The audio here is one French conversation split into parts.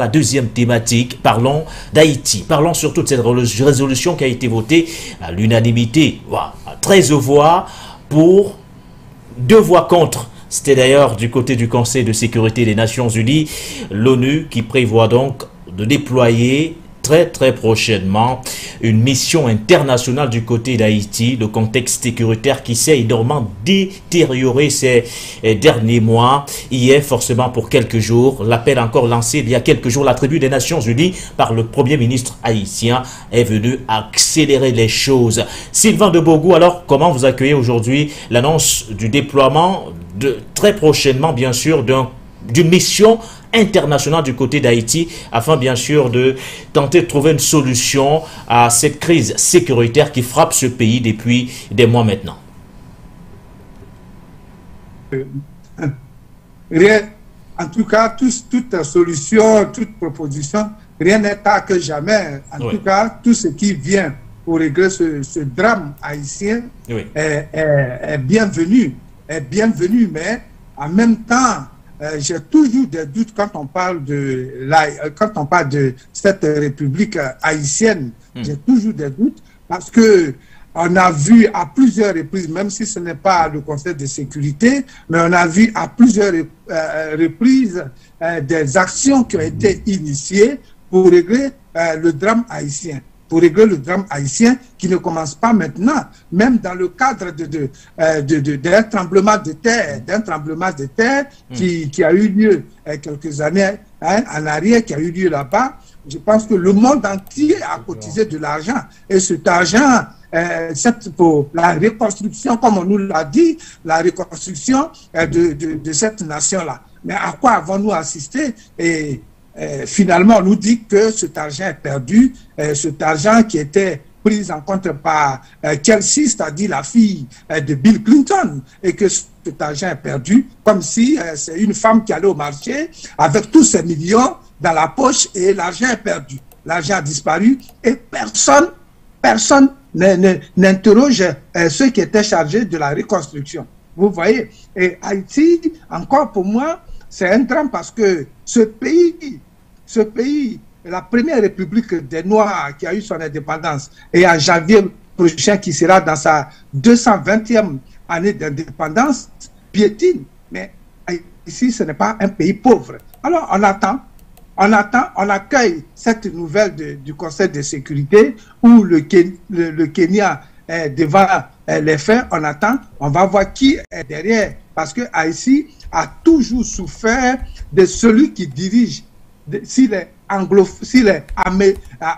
la deuxième thématique, parlons d'Haïti. Parlons surtout de cette résolution qui a été votée à l'unanimité, à 13 voix pour, 2 voix contre. C'était d'ailleurs du côté du Conseil de sécurité des Nations Unies, l'ONU qui prévoit donc de déployer très prochainement une mission internationale du côté d'Haïti. Le contexte sécuritaire qui s'est énormément détérioré ces derniers mois. Hier, forcément pour quelques jours, l'appel encore lancé il y a quelques jours, la tribu des Nations Unies par le Premier ministre haïtien est venu accélérer les choses. Sylvain de Bourgou, alors comment vous accueillez aujourd'hui l'annonce du déploiement de très prochainement bien sûr d'une mission international du côté d'Haïti afin bien sûr de tenter de trouver une solution à cette crise sécuritaire qui frappe ce pays depuis des mois maintenant? Rien, en tout cas, toute solution, toute proposition, rien n'est tard que jamais. En tout cas, tout ce qui vient pour régler ce drame haïtien est bienvenu, mais en même temps, j'ai toujours des doutes quand on parle de cette république haïtienne. J'ai toujours des doutes parce que on a vu à plusieurs reprises, même si ce n'est pas le Conseil de sécurité, mais on a vu à plusieurs reprises des actions qui ont été initiées pour régler le drame haïtien. Pour régler le drame haïtien qui ne commence pas maintenant, même dans le cadre d'un tremblement de terre, qui a eu lieu quelques années en arrière, qui a eu lieu là-bas. Je pense que le monde entier a cotisé de l'argent. Et cet argent, pour la reconstruction, comme on nous l'a dit, la reconstruction de cette nation-là. Mais à quoi avons-nous assisté? Et finalement, on nous dit que cet argent est perdu, cet argent qui était pris en compte par Chelsea, c'est-à-dire la fille de Bill Clinton, et que cet argent est perdu, comme si c'est une femme qui allait au marché avec tous ses millions dans la poche et l'argent est perdu. L'argent a disparu et personne n'interroge ceux qui étaient chargés de la reconstruction. Vous voyez, et Haïti, encore pour moi, c'est un drame parce que ce pays, la première république des Noirs qui a eu son indépendance, et en janvier prochain qui sera dans sa 220e année d'indépendance, piétine. Mais ici, ce n'est pas un pays pauvre. Alors, on accueille cette nouvelle du Conseil de sécurité où le Kenya est devant les faits. On attend, on va voir qui est derrière. Parce que Haïti a toujours souffert de celui qui dirige. S'il est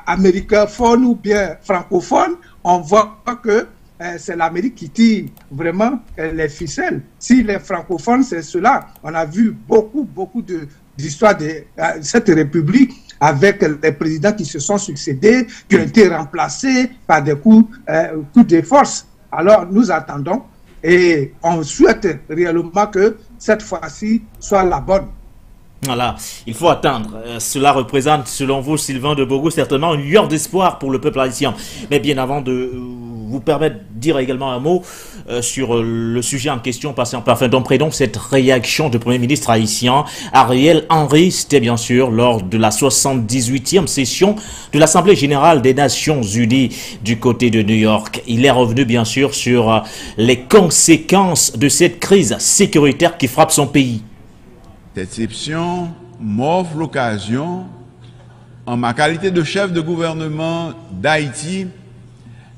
américain ou bien francophone, on voit que c'est l'Amérique qui tire vraiment les ficelles. S'il est francophone, c'est cela. On a vu beaucoup d'histoires de cette république avec les présidents qui se sont succédés, qui ont été remplacés par des coups de force. Alors nous attendons et on souhaite réellement que cette fois-ci soit la bonne. Voilà, il faut attendre. Cela représente, selon vous, Sylvain de Bourgou, certainement une lueur d'espoir pour le peuple haïtien. Mais bien avant de vous permettre de dire également un mot sur le sujet en question, passé en parfum donc cette réaction du Premier ministre haïtien, Ariel Henry, c'était bien sûr lors de la 78e session de l'Assemblée générale des Nations Unies du côté de New York. Il est revenu bien sûr sur les conséquences de cette crise sécuritaire qui frappe son pays. Cette exception m'offre l'occasion, en ma qualité de chef de gouvernement d'Haïti,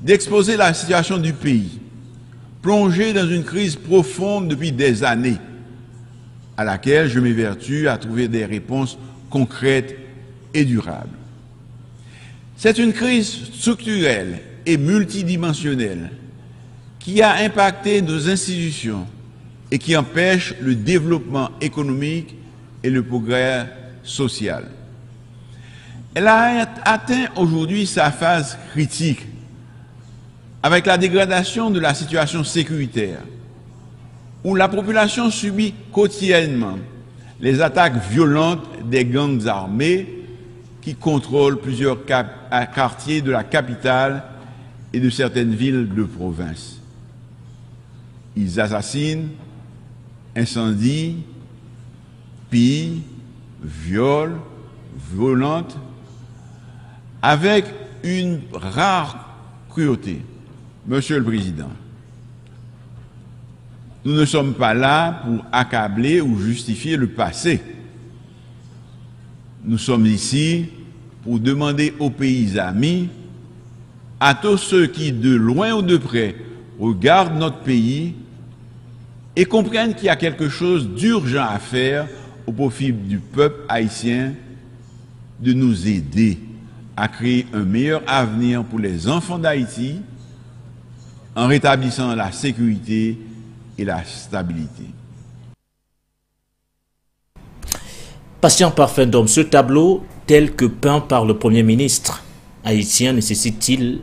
d'exposer la situation du pays, plongé dans une crise profonde depuis des années, à laquelle je m'évertue à trouver des réponses concrètes et durables. C'est une crise structurelle et multidimensionnelle qui a impacté nos institutions et qui empêche le développement économique et le progrès social. Elle a atteint aujourd'hui sa phase critique avec la dégradation de la situation sécuritaire, où la population subit quotidiennement les attaques violentes des gangs armés qui contrôlent plusieurs quartiers de la capitale et de certaines villes de province. Ils assassinent, incendie, pillent, violent, violente, avec une rare cruauté. Monsieur le Président, nous ne sommes pas là pour accabler ou justifier le passé. Nous sommes ici pour demander aux pays amis, à tous ceux qui, de loin ou de près, regardent notre pays et comprennent qu'il y a quelque chose d'urgent à faire au profit du peuple haïtien, de nous aider à créer un meilleur avenir pour les enfants d'Haïti en rétablissant la sécurité et la stabilité. Patient Parfait d'Homme, ce tableau tel que peint par le Premier ministre haïtien nécessite-t-il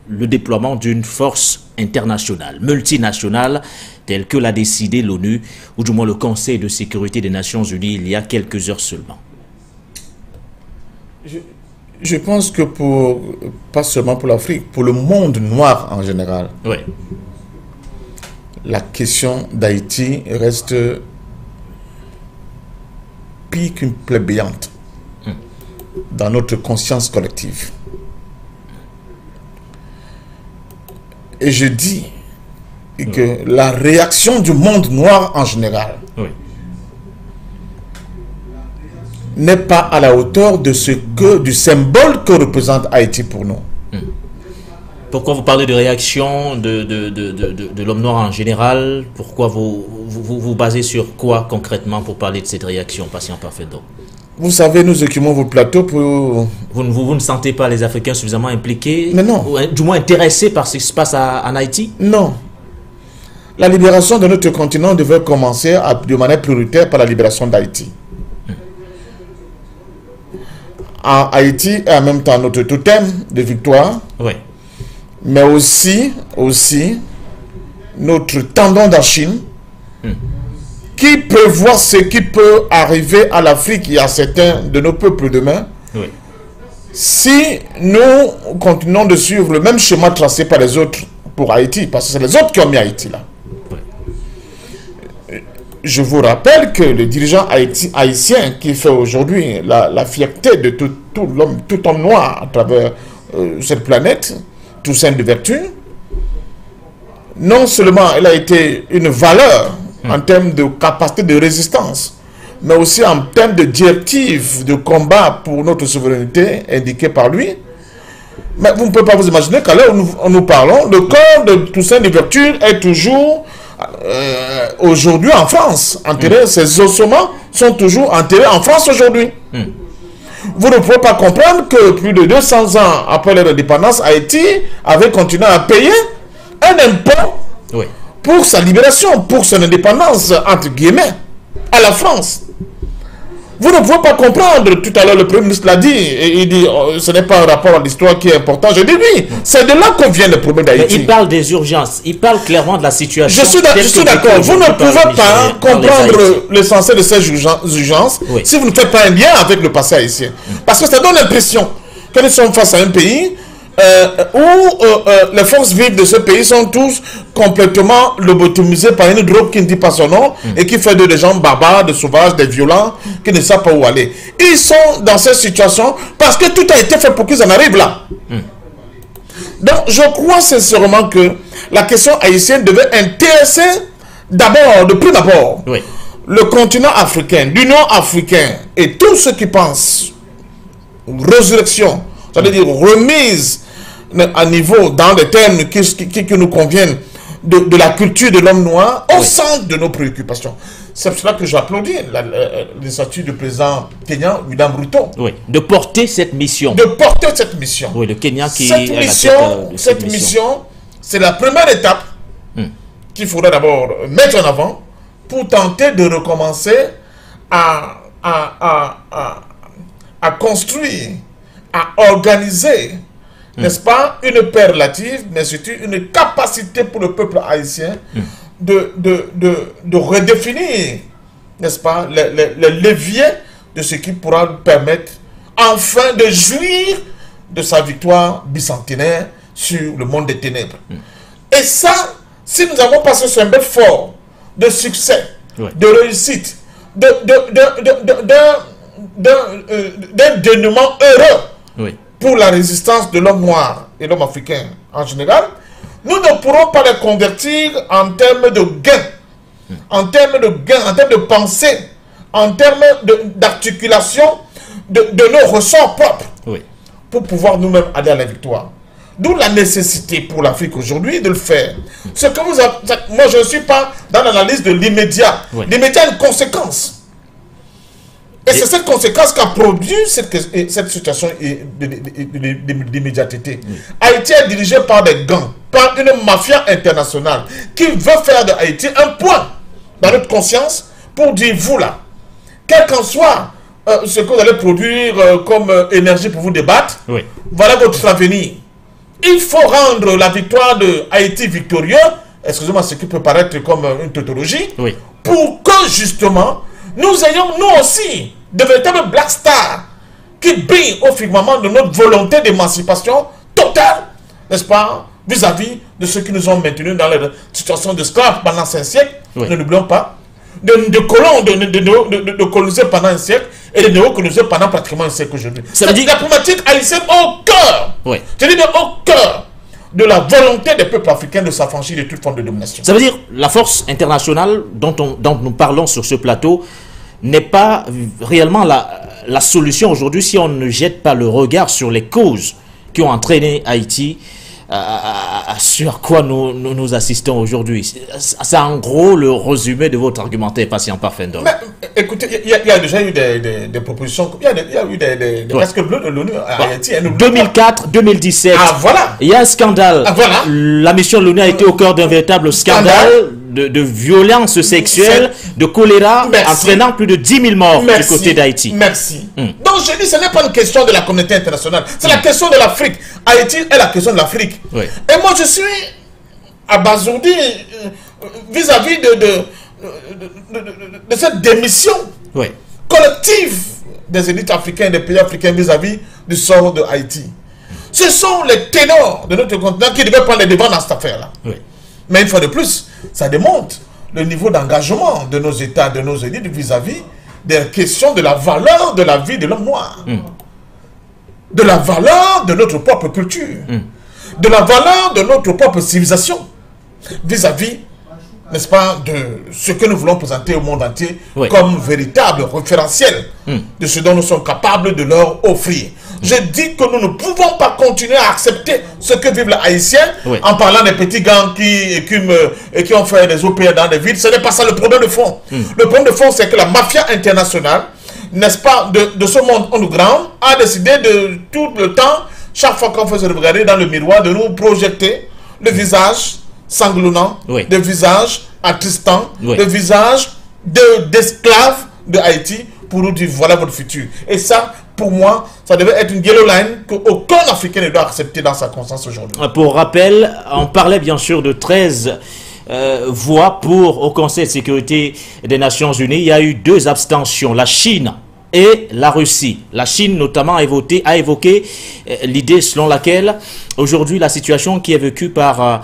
le déploiement d'une force internationale, multinationale, telle que l'a décidé l'ONU, ou du moins le Conseil de sécurité des Nations Unies il y a quelques heures seulement? Je pense que pas seulement pour l'Afrique, pour le monde noir en général, oui, la question d'Haïti reste pire qu'une plaie béante dans notre conscience collective. Et je dis que la réaction du monde noir en général n'est pas à la hauteur de du symbole que représente Haïti pour nous. Pourquoi vous parlez de réaction de l'homme noir en général? Pourquoi vous basez sur quoi concrètement pour parler de cette réaction, Patient Parfait d'Homme? Vous savez, nous occupons vos plateaux pour... Vous ne sentez pas les Africains suffisamment impliqués? Mais non. Ou du moins intéressés par ce qui se passe en Haïti? Non. La libération de notre continent devait commencer de manière prioritaire par la libération d'Haïti. En Haïti et en même temps notre totem de victoire, mais aussi notre tendon d'Achille qui prévoit ce qui peut arriver à l'Afrique et à certains de nos peuples demain si nous continuons de suivre le même schéma tracé par les autres pour Haïti, parce que c'est les autres qui ont mis Haïti là. Je vous rappelle que le dirigeant haïtien qui fait aujourd'hui la fierté de tout homme noir à travers cette planète, Toussaint Louverture, non seulement il a été une valeur en termes de capacité de résistance, mais aussi en termes de directives de combat pour notre souveraineté indiquées par lui. Mais vous ne pouvez pas vous imaginer qu'à l'heure où nous parlons, le corps de Toussaint Louverture est toujours aujourd'hui en France, enterrés, ces ossements sont toujours enterrés en France aujourd'hui. Vous ne pouvez pas comprendre que plus de 200 ans après leur indépendance, Haïti avait continué à payer un impôt pour sa libération, pour son indépendance, entre guillemets, à la France. Vous ne pouvez pas comprendre, tout à l'heure le Premier ministre l'a dit, et il dit ce n'est pas un rapport à l'histoire qui est important. Je dis oui, c'est de là que vient le problème d'Haïti. Il parle des urgences, il parle clairement de la situation. Je suis d'accord, vous ne pouvez pas comprendre l'essentiel de ces urgences si vous ne faites pas un lien avec le passé haïtien. Parce que ça donne l'impression que nous sommes face à un pays où les forces vives de ce pays sont tous complètement lobotomisées par une drogue qui ne dit pas son nom et qui fait des gens barbares, des sauvages, des violents, qui ne savent pas où aller. Ils sont dans cette situation parce que tout a été fait pour qu'ils en arrivent là. Donc je crois sincèrement que la question haïtienne devait intéresser d'abord, de prime abord, le continent africain, l'Union africaine et tous ceux qui pensent résurrection, c'est-à-dire remise à niveau dans des termes qui nous conviennent de la culture de l'homme noir au centre de nos préoccupations. C'est pour cela que j'applaudis les statuts du président kenyan, William Ruto. De porter cette mission. De porter cette mission. Oui, le Kenya qui cette mission, c'est la première étape qu'il faudra d'abord mettre en avant pour tenter de recommencer à construire, à organiser, n'est-ce pas, une paix relative, mais surtout une capacité pour le peuple haïtien de redéfinir, n'est-ce pas, les leviers de ce qui pourra nous permettre enfin de jouir de sa victoire bicentenaire sur le monde des ténèbres. Et ça, si nous avons passé ce symbole d'un dénouement heureux pour la résistance de l'homme noir et l'homme africain en général, nous ne pourrons pas les convertir en termes de gains, en termes de pensée, en termes d'articulation de nos ressorts propres pour pouvoir nous-mêmes aller à la victoire. D'où la nécessité pour l'Afrique aujourd'hui de le faire. Ce que vous avez, moi, je ne suis pas dans l'analyse de l'immédiat. L'immédiat a une conséquence. Et c'est cette conséquence qu'a produit cette situation d'immédiateté. Haïti est dirigé par des gangs, par une mafia internationale qui veut faire de Haïti un point dans notre conscience pour dire, vous là, quel qu'en soit ce que vous allez produire comme énergie pour vous débattre, voilà votre avenir. Il faut rendre la victoire de Haïti victorieux, excusez-moi, ce qui peut paraître comme une tautologie, pour que justement, nous ayons nous aussi de véritables black stars qui brillent au firmament de notre volonté d'émancipation totale, n'est-ce pas, vis-à-vis de ceux qui nous ont maintenus dans la situation d'esclaves pendant 5 siècles, ne l'oublions pas, de colons, de colonisés pendant un siècle et de néo-colonisés pendant pratiquement un siècle aujourd'hui. Ça veut dire la problématique haïtienne au cœur, je dis bien au cœur de la volonté des peuples africains de s'affranchir de toute forme de domination. Ça veut dire la force internationale dont nous parlons sur ce plateau n'est pas réellement la solution aujourd'hui si on ne jette pas le regard sur les causes qui ont entraîné Haïti sur quoi nous assistons aujourd'hui. C'est en gros le résumé de votre argumentaire, patient Parfendon. Écoutez, il y a déjà eu des propositions, il y a eu des casques bleus de l'ONU à Haïti. 2004, 2017, voilà. Il y a un scandale. Voilà. La mission de l'ONU a été au cœur d'un véritable scandale de violence sexuelle, de choléra, entraînant plus de 10 000 morts du côté d'Haïti. Merci. Donc je dis, ce n'est pas une question de la communauté internationale, c'est la question de l'Afrique. Haïti est la question de l'Afrique. Et moi je suis abasourdi vis-à-vis de cette démission collective des élites africaines, des pays africains vis-à-vis du sort de Haïti. Ce sont les ténors de notre continent qui devaient prendre les devants dans cette affaire-là. Mais une fois de plus, ça démontre le niveau d'engagement de nos États, de nos élites vis-à-vis des questions de la valeur de la vie de l'homme noir. De la valeur de notre propre culture. De la valeur de notre propre civilisation. Vis-à-vis, n'est-ce pas, de ce que nous voulons présenter au monde entier comme véritable référentiel de ce dont nous sommes capables de leur offrir. Je dis que nous ne pouvons pas continuer à accepter ce que vivent les Haïtiens en parlant des petits gangs qui écument et qui ont fait des OPR dans des villes. Ce n'est pas ça le problème de fond. Le problème de fond, c'est que la mafia internationale, n'est-ce pas, de ce monde underground, a décidé de tout le temps, chaque fois qu'on fait se regarder dans le miroir, de nous projeter le visage sanglonnant, le visage attristant, le visage d'esclaves de Haïti pour nous dire voilà votre futur. Et ça, pour moi, ça devait être une yellow line qu'aucun Africain ne doit accepter dans sa conscience aujourd'hui. Pour rappel, on parlait bien sûr de 13 voix au Conseil de sécurité des Nations Unies. Il y a eu 2 abstentions, la Chine et la Russie. La Chine notamment a évoqué l'idée selon laquelle aujourd'hui la situation qui est vécue par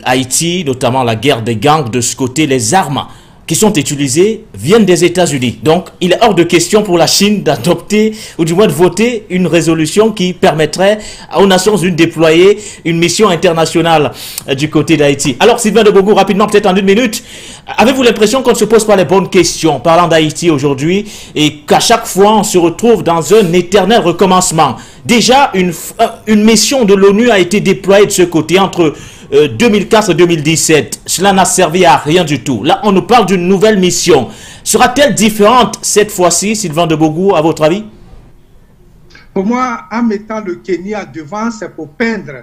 Haïti, notamment la guerre des gangs de ce côté, les armes qui sont utilisées viennent des États-Unis. Donc, il est hors de question pour la Chine d'adopter ou du moins de voter une résolution qui permettrait aux Nations Unies de déployer une mission internationale du côté d'Haïti. Alors, Sylvain de Bogo, rapidement, peut-être en 1 minute, avez-vous l'impression qu'on ne se pose pas les bonnes questions parlant d'Haïti aujourd'hui et qu'à chaque fois, on se retrouve dans un éternel recommencement? Déjà, une mission de l'ONU a été déployée de ce côté entre 2004 et 2017, cela n'a servi à rien du tout. Là, on nous parle d'une nouvelle mission. Sera-t-elle différente cette fois-ci, Sylvain de Bogo, à votre avis? Pour moi, en mettant le Kenya devant, c'est pour peindre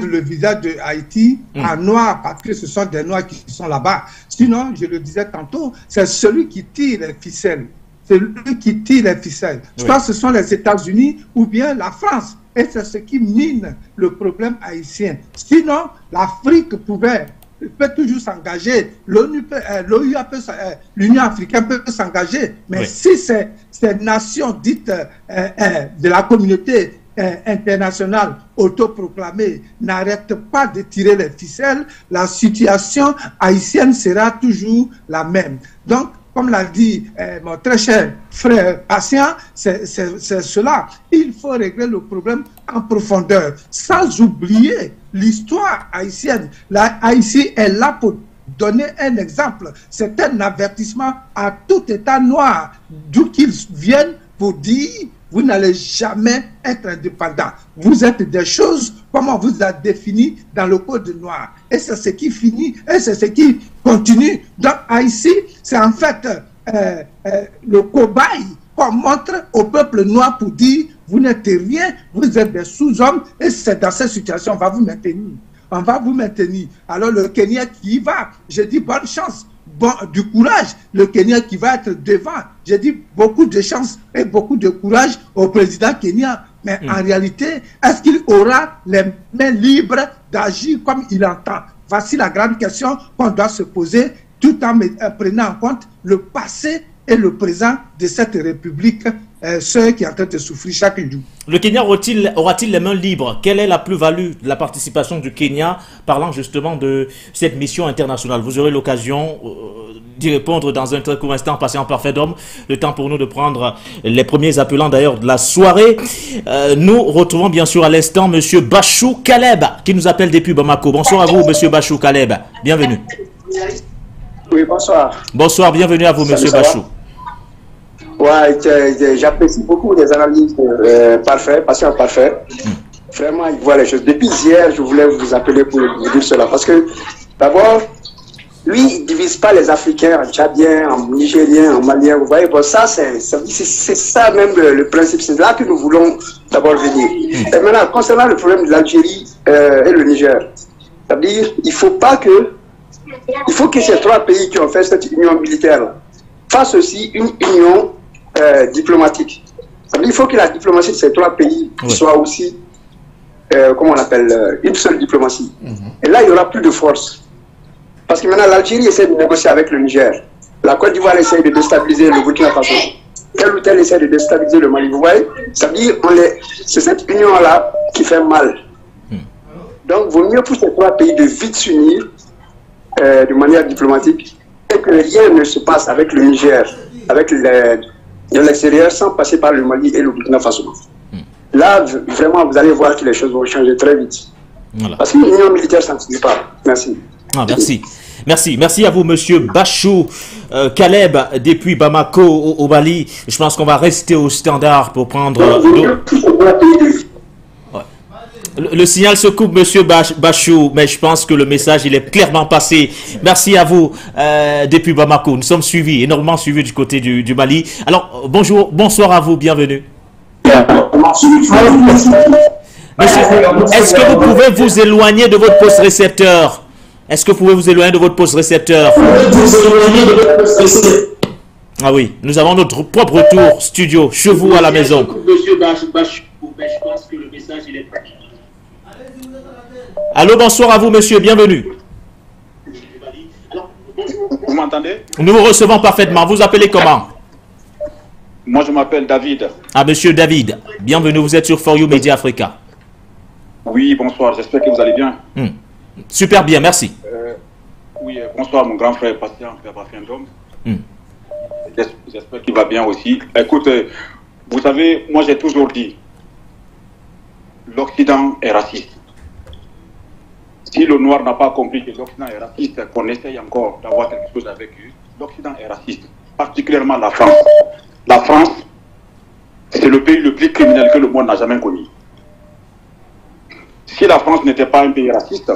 le visage de Haïti en noir, parce que ce sont des noirs qui sont là-bas. Sinon, je le disais tantôt, c'est celui qui tire les ficelles. C'est lui qui tire les ficelles. Soit ce sont les États-Unis ou bien la France. Et c'est ce qui mine le problème haïtien. Sinon, l'Afrique peut toujours s'engager. L'Union africaine peut s'engager. Mais si ces nations dites de la communauté internationale autoproclamée n'arrêtent pas de tirer les ficelles, la situation haïtienne sera toujours la même. Donc, comme l'a dit mon très cher frère Patient, c'est cela. Il faut régler le problème en profondeur, sans oublier l'histoire haïtienne. La Haïti est là pour donner un exemple. C'est un avertissement à tout État noir, d'où qu'ils viennent, pour dire vous n'allez jamais être indépendant. Vous êtes des choses, comme on vous a défini dans le code noir. Et c'est ce qui finit, et c'est ce qui continue. Donc, Haïti, c'est en fait le cobaye qu'on montre au peuple noir pour dire vous n'êtes rien, vous êtes des sous-hommes, et c'est dans cette situation, on va vous maintenir. On va vous maintenir. Alors, le Kenya qui y va, je dis bonne chance. Bon, du courage, le Kenya qui va être devant. J'ai dit beaucoup de chance et beaucoup de courage au président kenyan. Mais en réalité, est-ce qu'il aura les mains libres d'agir comme il entend? Voici la grande question qu'on doit se poser, tout en prenant en compte le passé et le présent de cette république, ceux qui sont en train de souffrir chaque jour. Le Kenya aura-t-il les mains libres? Quelle est la plus-value de la participation du Kenya, parlant justement de cette mission internationale? Vous aurez l'occasion d'y répondre dans un très court instant, Patient Parfait d'Homme. Le temps pour nous de prendre les premiers appelants d'ailleurs de la soirée. Nous retrouvons bien sûr à l'instant M. Bachou Caleb, qui nous appelle depuis Bamako. Bonsoir à vous, M. Bachou Caleb. Bienvenue. Oui, bonsoir. Bonsoir, bienvenue à vous, M. Bachou. Ouais, j'apprécie beaucoup les analyses parfaites, Patient Parfait. Vraiment, il voit les choses. Depuis hier, je voulais vous appeler pour vous dire cela. Parce que, d'abord, lui, il ne divise pas les Africains en Tchadiens, en Nigériens, en Maliens. Vous voyez, bon, ça, c'est ça même le principe. C'est là que nous voulons d'abord venir. Et maintenant, concernant le problème de l'Algérie et le Niger, c'est-à-dire, il faut que ces trois pays qui ont fait cette union militaire fassent aussi une union diplomatique. Il faut que la diplomatie de ces trois pays soit aussi, comment on appelle, une seule diplomatie. Et là, il n'y aura plus de force. Parce que maintenant, l'Algérie essaie de négocier avec le Niger. La Côte d'Ivoire essaie de déstabiliser le Burkina Faso. Tel ou tel essaie de déstabiliser le Mali. Vous voyez, c'est-à-dire, c'est cette union-là qui fait mal. Donc, il vaut mieux pour ces trois pays de vite s'unir de manière diplomatique et que rien ne se passe avec le Niger, avec de l'extérieur, sans passer par le Mali et le Burkina Faso. Là, vraiment, vous allez voir que les choses vont changer très vite. Voilà. Parce qu'une union militaire, ça ne suffit pas. Merci. Ah, merci. Merci à vous, monsieur Bachou Caleb, depuis Bamako au Mali. Je pense qu'on va rester au standard pour prendre... Le signal se coupe, monsieur Bachou, mais je pense que le message, il est clairement passé. Merci à vous, depuis Bamako. Nous sommes suivis, énormément suivis du côté du Mali. Alors, bonsoir à vous, bienvenue. Monsieur, est-ce que vous pouvez vous éloigner de votre poste récepteur? Est-ce que vous pouvez vous éloigner de votre poste récepteur? Ah oui, nous avons notre propre retour studio, chez vous à la maison. Monsieur Bachou, mais je pense que le message, il est prêt. Allô, bonsoir à vous, monsieur, bienvenue. Vous m'entendez? Nous vous recevons parfaitement. Vous appelez comment? Moi, je m'appelle David. Ah, monsieur David, bienvenue, vous êtes sur For You Media Africa. Oui, bonsoir, j'espère que vous allez bien. Super bien, merci. Oui, bonsoir, mon grand frère Patient Parfait d'Homme. J'espère qu'il va bien aussi. Écoute, vous savez, moi j'ai toujours dit, l'Occident est raciste. Si le noir n'a pas compris que l'Occident est raciste, qu'on essaye encore d'avoir quelque chose avec eux, l'Occident est raciste, particulièrement la France. La France, c'est le pays le plus criminel que le monde n'a jamais connu. Si la France n'était pas un pays raciste,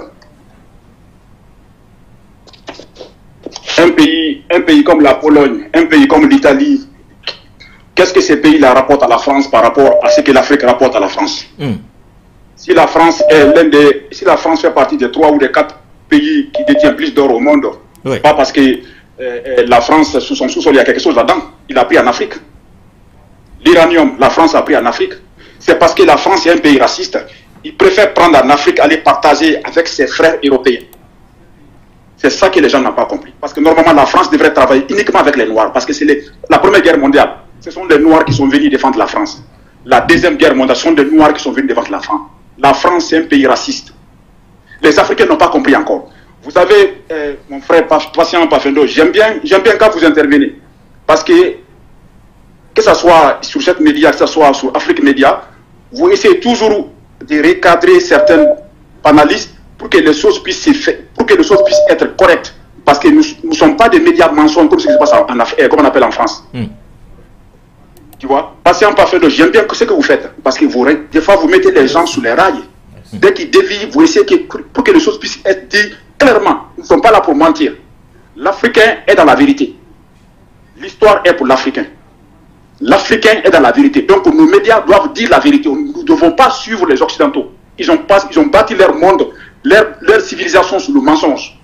un pays comme la Pologne, un pays comme l'Italie, qu'est-ce que ces pays-là rapportent à la France par rapport à ce que l'Afrique rapporte à la France? Si la France est si la France fait partie des 3 ou des 4 pays qui détiennent plus d'or au monde, pas parce que la France, sous son sous-sol, il y a quelque chose là-dedans. Il a pris en Afrique. L'uranium, la France a pris en Afrique. C'est parce que la France est un pays raciste. Il préfère prendre en Afrique, aller partager avec ses frères européens. C'est ça que les gens n'ont pas compris. Parce que normalement, la France devrait travailler uniquement avec les Noirs. Parce que c'est la Première Guerre mondiale. Ce sont les Noirs qui sont venus défendre la France. La Deuxième Guerre mondiale, ce sont des Noirs qui sont venus défendre la France. La France, c'est un pays raciste. Les Africains n'ont pas compris encore. Vous savez, mon frère Patient Parfait d'Homme, j'aime bien quand vous intervenez. Parce que ce soit sur cette média, que ce soit sur Afrique Média, vous essayez toujours de recadrer certains panélistes pour que les choses puissent être correctes. Parce que nous ne sommes pas des médias mensonges comme ce qui se passe en Afrique, comme on appelle en France. Tu vois, patient parfait, j'aime bien ce que vous faites. Parce que des fois, vous mettez les gens sous les rails. Dès qu'ils dévient, vous essayez pour que les choses puissent être dites clairement. Nous ne sommes pas là pour mentir. L'Africain est dans la vérité. L'histoire est pour l'Africain. L'Africain est dans la vérité. Donc nos médias doivent dire la vérité. Nous ne devons pas suivre les Occidentaux. Ils ont bâti leur monde, leur civilisation sur le mensonge.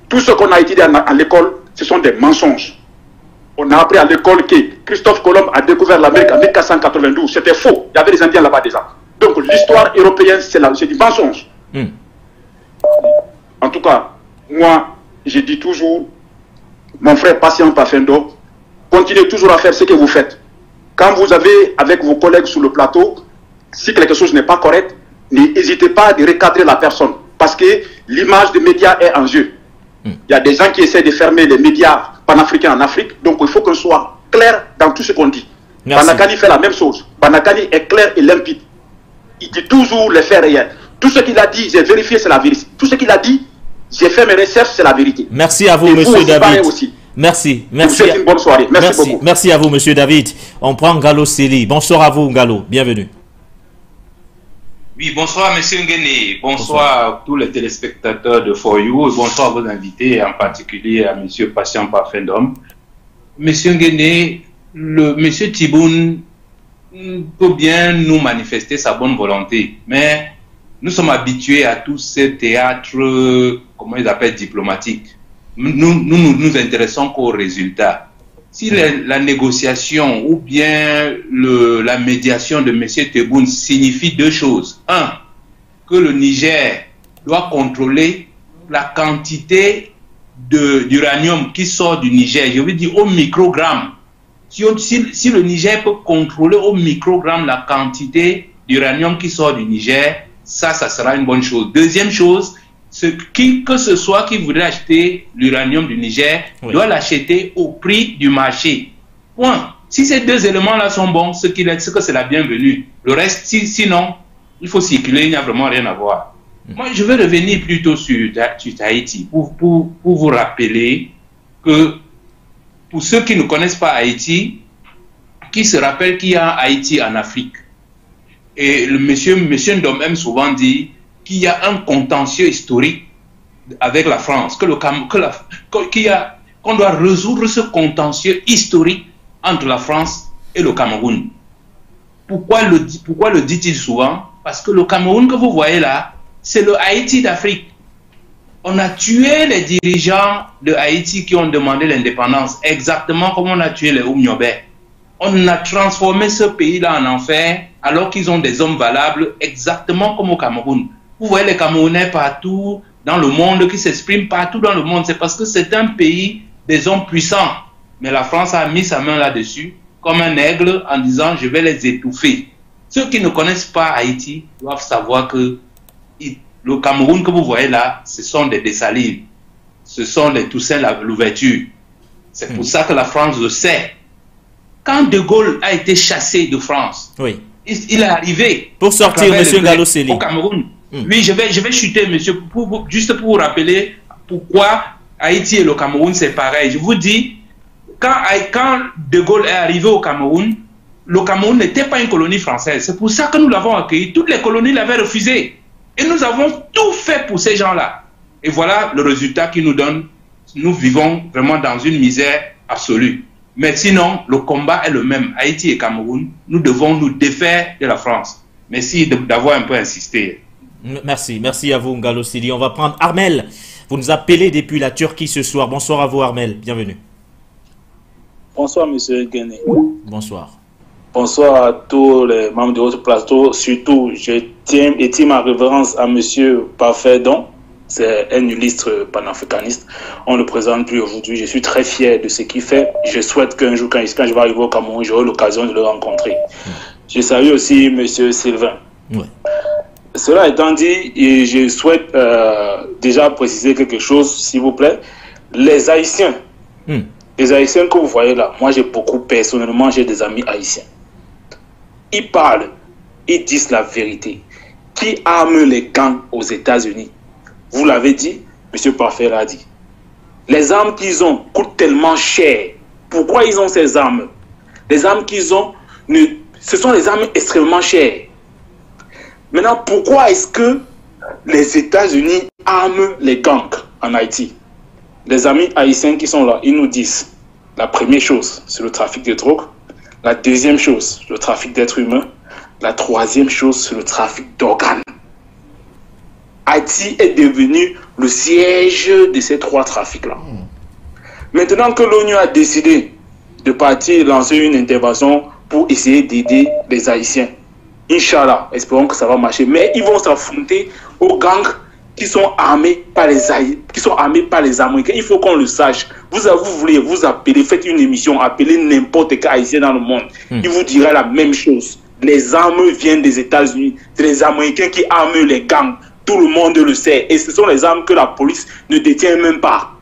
Tout ce qu'on a étudié à l'école, ce sont des mensonges. On a appris à l'école que Christophe Colomb a découvert l'Amérique en 1492. C'était faux. Il y avait des Indiens là-bas déjà. Donc l'histoire européenne, c'est du mensonge. En tout cas, moi, je dis toujours, mon frère Patient Pafendo, continuez toujours à faire ce que vous faites. Quand vous avez, avec vos collègues sur le plateau, si quelque chose n'est pas correct, n'hésitez pas à recadrer la personne. Parce que l'image des médias est en jeu. Il y a des gens qui essaient de fermer les médias panafricains en Afrique. Donc il faut qu'on soit clair dans tout ce qu'on dit. Banakani fait la même chose. Banakani est clair et limpide. Il dit toujours les faits réels. Tout ce qu'il a dit, j'ai vérifié, c'est la vérité. Tout ce qu'il a dit, j'ai fait mes recherches, c'est la vérité. Merci à vous, monsieur David. Merci. Merci. Je vous souhaite une bonne soirée. Merci beaucoup. Merci à vous, monsieur David. On prend Ngalo Seli. Bonsoir à vous, Ngalo. Bienvenue. Oui, bonsoir, monsieur Nguéné. Bonsoir à tous les téléspectateurs de For You. Bonsoir à vos invités, en particulier à monsieur Patient Pafendom. Monsieur Nguéné, monsieur Tiboun peut bien nous manifester sa bonne volonté, mais nous sommes habitués à tous ces théâtres, comment ils appellent, diplomatiques. Nous intéressons qu'aux résultats. Si la négociation ou bien la médiation de M. Tebboune signifie deux choses. Un, que le Niger doit contrôler la quantité d'uranium qui sort du Niger, je veux dire au microgramme. Si le Niger peut contrôler au microgramme la quantité d'uranium qui sort du Niger, ça sera une bonne chose. Deuxième chose, que ce soit qui voudrait acheter l'uranium du Niger, doit l'acheter au prix du marché. Point. Si ces deux éléments-là sont bons, ce que c'est la bienvenue. Le reste, sinon, il faut circuler, il n'y a vraiment rien à voir. Moi, je vais revenir plutôt sur Haïti pour vous rappeler que pour ceux qui ne connaissent pas Haïti, qui se rappellent qu'il y a Haïti en Afrique. Et le monsieur Ndom aime souvent dire qu'il y a un contentieux historique avec la France, qu'on doit résoudre ce contentieux historique entre la France et le Cameroun. Pourquoi le dit-il souvent? Parce que le Cameroun que vous voyez là, c'est le Haïti d'Afrique. On a tué les dirigeants de Haïti qui ont demandé l'indépendance, exactement comme on a tué les Oumniobé. On a transformé ce pays-là en enfer, alors qu'ils ont des hommes valables, exactement comme au Cameroun. Vous voyez les Camerounais partout dans le monde, qui s'expriment partout dans le monde. C'est parce que c'est un pays des hommes puissants. Mais la France a mis sa main là-dessus, comme un aigle, en disant « je vais les étouffer ». Ceux qui ne connaissent pas Haïti doivent savoir que le Cameroun que vous voyez là, ce sont des Dessalines. Ce sont les Toussaint Louverture. C'est pour ça que la France le sait. Quand De Gaulle a été chassé de France, il est arrivé pour sortir M. Ngalo Seli au Cameroun. Oui, je vais chuter, monsieur, juste pour vous rappeler pourquoi Haïti et le Cameroun, c'est pareil. Je vous dis, quand De Gaulle est arrivé au Cameroun, le Cameroun n'était pas une colonie française. C'est pour ça que nous l'avons accueilli. Toutes les colonies l'avaient refusé. Et nous avons tout fait pour ces gens-là. Et voilà le résultat qui nous donne. Nous vivons vraiment dans une misère absolue. Mais sinon, le combat est le même. Haïti et Cameroun, nous devons nous défaire de la France. Merci d'avoir un peu insisté. Merci à vous, Ngalo Seli. On va prendre Armel. Vous nous appelez depuis la Turquie ce soir. Bonsoir à vous, Armel. Bienvenue. Bonsoir, monsieur Guéné. Bonsoir. Bonsoir à tous les membres de votre plateau. Surtout, je tiens ma révérence à monsieur Pafendom. C'est un illustre panafricaniste. On ne le présente plus aujourd'hui. Je suis très fier de ce qu'il fait. Je souhaite qu'un jour, quand je vais arriver au Cameroun, j'aurai l'occasion de le rencontrer. Je salue aussi monsieur Sylvain. Cela étant dit, je souhaite déjà préciser quelque chose, s'il vous plaît. Les Haïtiens Les Haïtiens que vous voyez là, moi j'ai beaucoup, personnellement, j'ai des amis haïtiens. Ils parlent, ils disent la vérité. Qui arme les gangs aux États-Unis? Vous l'avez dit, M. Parfait l'a dit. Les armes qu'ils ont coûtent tellement cher. Pourquoi ils ont ces armes? Les armes qu'ils ont, ce sont des armes extrêmement chères. Maintenant, pourquoi est-ce que les États-Unis arment les gangs en Haïti? Les amis haïtiens qui sont là, ils nous disent, la première chose, c'est le trafic de drogue. La deuxième chose, le trafic d'êtres humains. La troisième chose, c'est le trafic d'organes. Haïti est devenu le siège de ces trois trafics-là. Maintenant que l'ONU a décidé de partir lancer une intervention pour essayer d'aider les Haïtiens, Inch'Allah, espérons que ça va marcher. Mais ils vont s'affronter aux gangs qui sont armés par les Américains. Il faut qu'on le sache. Vous voulez vous appeler, faites une émission, appelez n'importe quel Haïtien dans le monde. Il vous dira la même chose. Les armes viennent des États-Unis. C'est les Américains qui arment les gangs. Tout le monde le sait. Et ce sont les armes que la police ne détient même pas.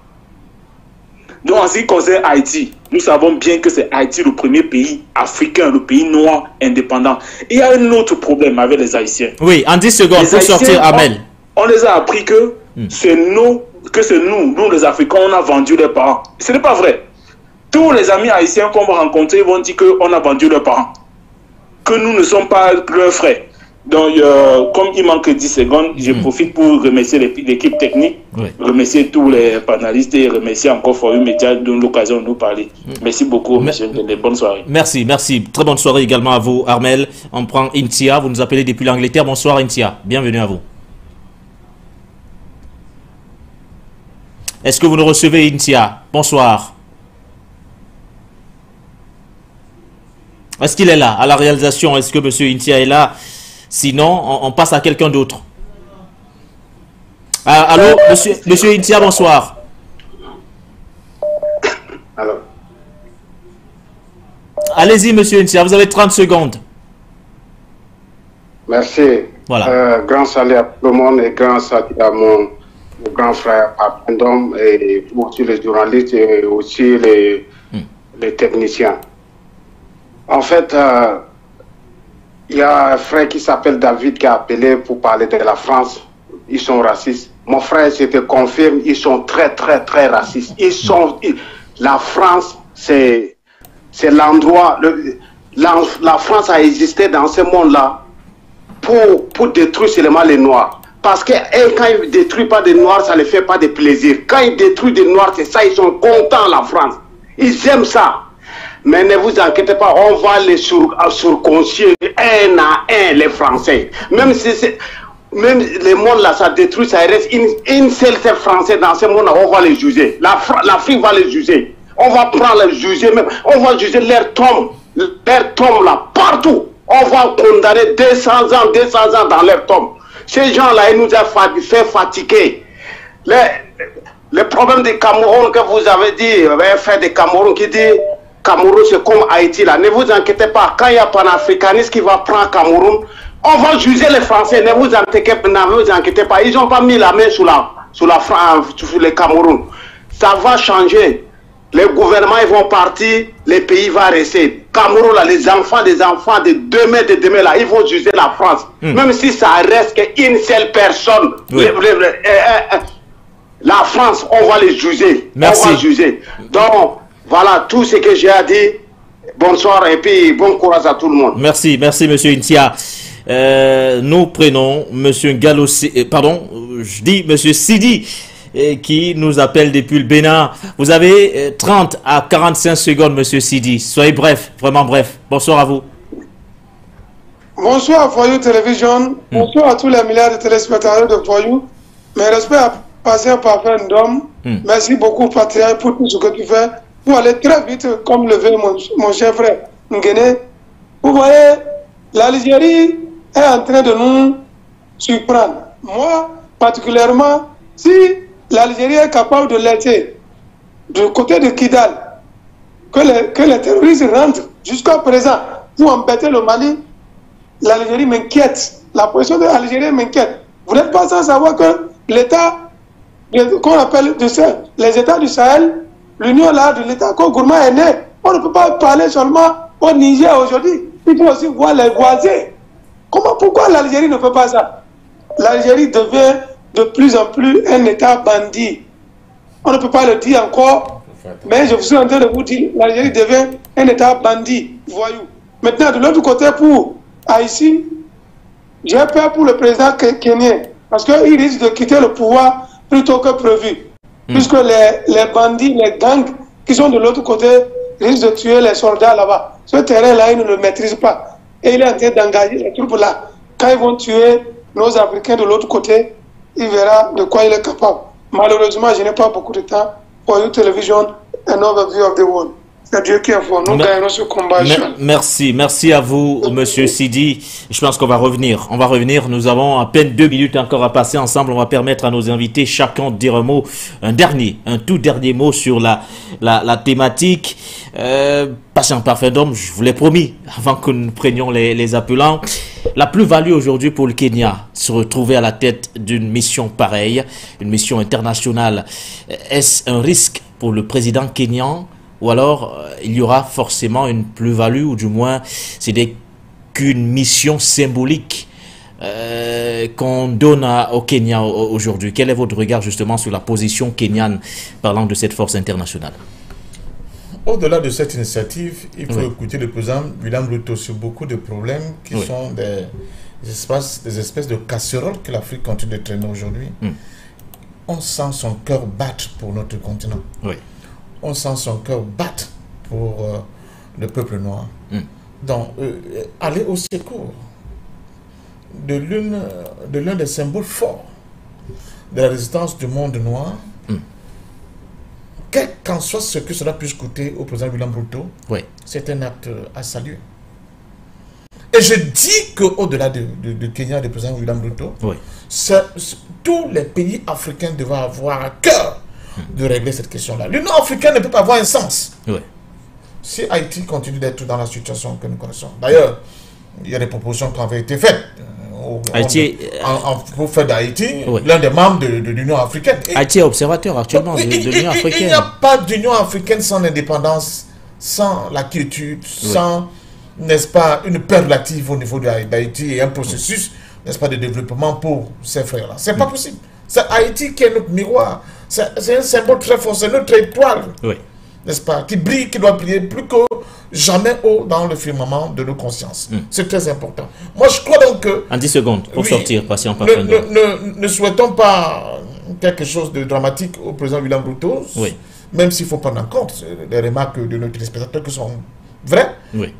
Donc en ce qui concerne Haïti, nous savons bien que c'est Haïti le premier pays africain, le pays noir indépendant. Et il y a un autre problème avec les Haïtiens. Oui, en 10 secondes pour sortir, Amel. On les a appris que c'est nous les Africains, on a vendu leurs parents. Ce n'est pas vrai. Tous les amis haïtiens qu'on va rencontrer vont dire qu'on a vendu leurs parents. Que nous ne sommes pas leurs frères. Donc, comme il manque 10 secondes, je profite pour remercier l'équipe technique, remercier tous les panélistes et remercier encore For You Media de l'occasion de nous parler. Merci beaucoup, monsieur. Bonne soirée. Merci, merci. Très bonne soirée également à vous, Armel. On prend Intia, vous nous appelez depuis l'Angleterre. Bonsoir, Intia. Bienvenue à vous. Est-ce que vous nous recevez, Intia? Bonsoir. Est-ce qu'il est là à la réalisation? Est-ce que monsieur Intia est là? Sinon, on passe à quelqu'un d'autre. Allô, monsieur Intia, bonsoir. Alors. Allez-y, monsieur Intia, vous avez 30 secondes. Merci. Voilà. Grand salut à tout le monde et grand salut à mon grand frère Papendom et aussi les journalistes et aussi les techniciens. En fait, il y a un frère qui s'appelle David qui a appelé pour parler de la France. Ils sont racistes. Mon frère, je te confirme, ils sont très, très, très racistes. La France, c'est l'endroit... La France a existé dans ce monde-là pour détruire seulement les Noirs. Parce que quand ils ne détruisent pas des Noirs, ça ne les fait pas de plaisir. Quand ils détruisent des Noirs, c'est ça, ils sont contents, la France. Ils aiment ça. Mais ne vous inquiétez pas, on va les surconscier un à un, les Français. Même si même le monde là, ça détruit, ça reste une seule Français dans ce monde là, on va les juger. L'Afrique va les juger. On va prendre les juger même. On va juger leur tombe là, partout. On va condamner 200 ans dans leur tombe. Ces gens-là, ils nous ont fait fatiguer. Le problème du Cameroun que vous avez dit, un frère de Cameroun qui dit Cameroun c'est comme Haïti là. Ne vous inquiétez pas, quand il y a un panafricaniste qui va prendre Cameroun, on va juger les Français. Ne vous inquiétez pas. Ils n'ont pas mis la main sur le Cameroun. Ça va changer. Les gouvernements ils vont partir, les pays vont rester. Cameroun là, les enfants de demain là, ils vont juger la France. Même si ça reste qu'une seule personne. Oui. La France, on va les juger. Merci. On va juger. Donc, voilà tout ce que j'ai à dire. Bonsoir et puis bon courage à tout le monde. Merci, merci monsieur Intia. Nous prenons monsieur Gallo, pardon, je dis monsieur Sidi qui nous appelle depuis le Bénin. Vous avez 30 à 45 secondes monsieur Sidi. Soyez bref, vraiment bref. Bonsoir à vous. Bonsoir à For You Télévision. Bonsoir à tous les milliards de téléspectateurs de For You. Mes respects à Patient Parfait Ndom. Merci beaucoup Patrick pour tout ce que tu fais. Pour aller très vite, comme le veut mon cher frère Nguéné. Vous voyez, l'Algérie est en train de nous surprendre. Moi, particulièrement, si l'Algérie est capable de laisser du côté de Kidal, que les terroristes rentrent jusqu'à présent pour embêter le Mali, l'Algérie m'inquiète. La position de l'Algérie m'inquiète. Vous n'êtes pas sans savoir que l'État, qu'on appelle les États du Sahel, l'union là de l'État, quand Gourma est né, on ne peut pas parler seulement au Niger aujourd'hui. Il faut aussi voir les voisins. Pourquoi l'Algérie ne fait pas ça? L'Algérie devient de plus en plus un État bandit. On ne peut pas le dire encore, mais je suis en train de vous dire, l'Algérie devient un État bandit, voyou. Maintenant, de l'autre côté, pour Haïti, j'ai peur pour le président kenyan, parce qu'il risque de quitter le pouvoir plus tôt que prévu. Puisque les bandits, les gangs qui sont de l'autre côté risquent de tuer les soldats là-bas. Ce terrain-là, ils ne le maîtrisent pas. Et il est en train d'engager les troupes là. Quand ils vont tuer nos Africains de l'autre côté, il verra de quoi il est capable. Malheureusement, je n'ai pas beaucoup de temps pour une télévision, un overview of the world. C'est Dieu qui est fort. Nous gagnons ce combat. Merci à vous, Monsieur Sidi. Je pense qu'on va revenir. On va revenir. Nous avons à peine 2 minutes encore à passer ensemble. On va permettre à nos invités chacun de dire un mot, un tout dernier mot sur la thématique. Patient Parfait d'Homme, je vous l'ai promis, avant que nous prenions les appelants. La plus-value aujourd'hui pour le Kenya, se retrouver à la tête d'une mission pareille, une mission internationale, est-ce un risque pour le président kenyan? Ou alors, il y aura forcément une plus-value, ou du moins, c'est qu'une mission symbolique qu'on donne au Kenya aujourd'hui. Quel est votre regard justement sur la position kenyane parlant de cette force internationale? Au-delà de cette initiative, il faut écouter le président William Ruto sur beaucoup de problèmes qui sont des espèces de casseroles que l'Afrique continue de traîner aujourd'hui. On sent son cœur battre pour notre continent. On sent son cœur battre pour le peuple noir. Donc, aller au secours de l'un des symboles forts de la résistance du monde noir, quel qu'en soit ce que cela puisse coûter au président William Ruto, c'est un acte à saluer. Et je dis qu'au-delà de Kenya, du président William Ruto, tous les pays africains devraient avoir à cœur de régler cette question-là. L'Union africaine ne peut pas avoir un sens si Haïti continue d'être dans la situation que nous connaissons. D'ailleurs, il y a des propositions qui avaient été faites pour faire d'Haïti l'un des membres de l'Union africaine. Haïti est observateur actuellement de l'Union africaine. Il n'y a pas d'Union africaine sans l'indépendance, sans la quiétude, sans, n'est-ce pas, une paix relative au niveau d'Haïti et un processus, n'est-ce pas, de développement pour ces frères-là. C'est pas possible. C'est Haïti qui est notre miroir. C'est un symbole très fort, c'est notre étoile, n'est-ce pas, qui brille, qui doit briller plus que jamais haut dans le firmament de nos consciences. C'est très important. Moi, je crois donc que... En 10 secondes, pour sortir, patient Parfait d'Homme. Ne souhaitons pas quelque chose de dramatique au président William Ruto, même s'il faut prendre en compte les remarques de nos téléspectateurs qui sont vraies.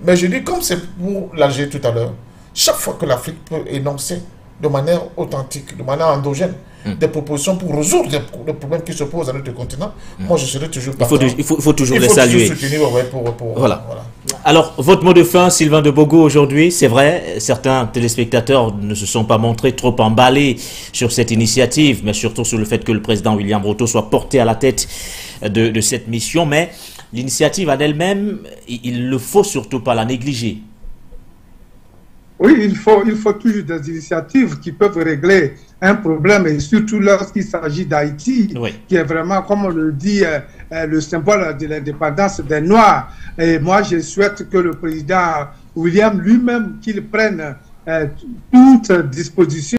Mais je dis, comme c'est pour l'Algérie tout à l'heure, chaque fois que l'Afrique peut énoncer de manière authentique, de manière endogène, des propositions pour résoudre les problèmes qui se posent à notre continent, moi je serai toujours partant. Il faut toujours les saluer. Soutenir, voilà. Alors, votre mot de fin, Sylvain de Bogo, aujourd'hui, c'est vrai, certains téléspectateurs ne se sont pas montrés trop emballés sur cette initiative, mais surtout sur le fait que le président William Ruto soit porté à la tête de cette mission, mais l'initiative en elle-même, il ne faut surtout pas la négliger. Oui, il faut toujours des initiatives qui peuvent régler un problème, et surtout lorsqu'il s'agit d'Haïti, qui est vraiment, comme on le dit, le symbole de l'indépendance des Noirs. Et moi, je souhaite que le président William lui-même, qu'il prenne toute disposition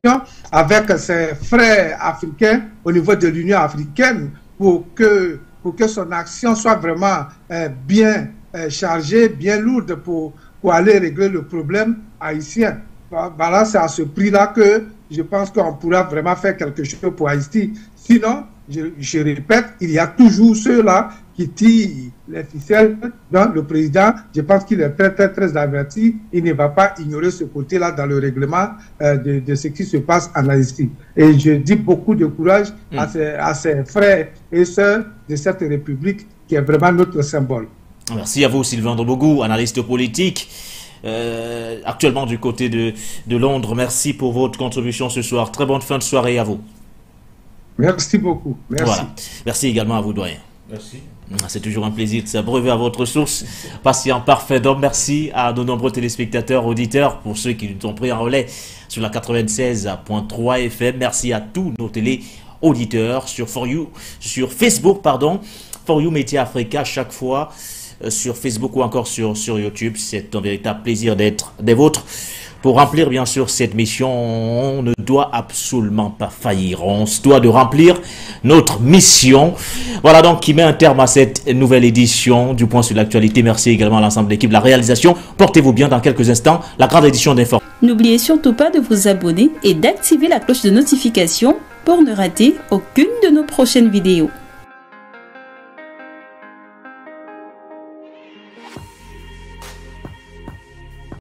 avec ses frères africains au niveau de l'Union africaine pour que son action soit vraiment bien chargée, bien lourde pour aller régler le problème haïtien. Voilà, c'est à ce prix-là que je pense qu'on pourra vraiment faire quelque chose pour Haïti. Sinon, je répète, il y a toujours ceux-là qui tirent les ficelles. Donc, le président, je pense qu'il est très, très, très averti. Il ne va pas ignorer ce côté-là dans le règlement de ce qui se passe en Haïti. Et je dis beaucoup de courage à ses frères et sœurs de cette République qui est vraiment notre symbole. Merci à vous, Sylvain de Bogo, analyste politique. Actuellement du côté de Londres. Merci pour votre contribution ce soir. Très bonne fin de soirée à vous. Merci beaucoup. Merci. Voilà. Merci également à vous, doyen. Merci. C'est toujours un plaisir de s'abreuver à votre source. Patient Parfait d'Homme. Merci à de nombreux téléspectateurs, auditeurs, pour ceux qui nous ont pris en relais sur la 96.3 FM. Merci à tous nos télé-auditeurs sur For You, sur Facebook, pardon. For You Média Africa chaque fois sur Facebook ou encore sur YouTube. C'est un véritable plaisir d'être des vôtres. Pour remplir bien sûr cette mission, on ne doit absolument pas faillir. On se doit de remplir notre mission. Voilà donc qui met un terme à cette nouvelle édition du Point sur l'actualité. Merci également à l'ensemble de l'équipe de la réalisation. Portez-vous bien dans quelques instants. La grande édition d'Inform. N'oubliez surtout pas de vous abonner et d'activer la cloche de notification pour ne rater aucune de nos prochaines vidéos.